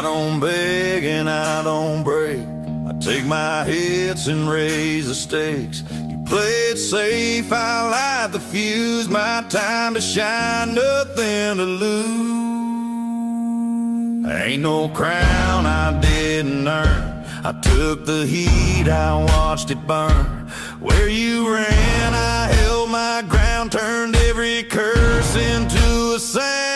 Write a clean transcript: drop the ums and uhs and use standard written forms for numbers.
don't beg and I don't break. I take my hits and raise the stakes. You play it safe, I light the fuse. My time to shine, nothing to lose. Ain't no crown I didn't earn. I took the heat, I watched it burn. Where you ran, I held my ground, turned every curse into a sound.